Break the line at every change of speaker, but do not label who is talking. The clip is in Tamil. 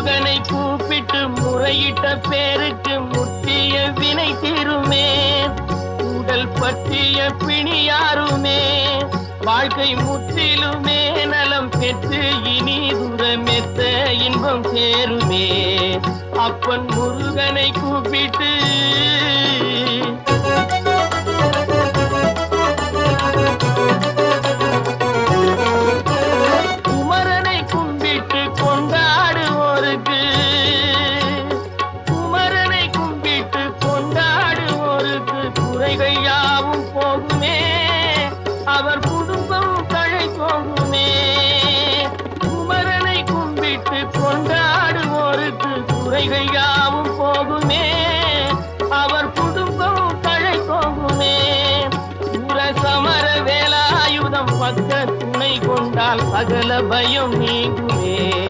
முருகனை கூப்பிட்டு முறையிட்ட பேருக்கு முற்றிய வினை தீருமே. உடல் பற்றிய பிணியாருமே வாழ்க்கை முற்றிலுமே நலம் பெற்று இனி தூரமெத்த இன்பம் சேருமே. அப்பன் முருகனை கூப்பிட்டு குமரனை கும்பிட்டு கொண்டாடுவோருக்கு குமரனை கும்பிட்டு கொண்டாடுவோருக்கு குறைகள் யாவும் போகுமே. அவர் குடும்பம் தழை போகுமே. குமரனை கும்பிட்டு கொண்டாடுவோருக்கு குறைகள் யாவும் போகுமே. அவர் குடும்பம் தழை போகுமே. சமர வேலாயுதம் பக்க துணை கொண்டால் சகல பயம் நீங்கும்.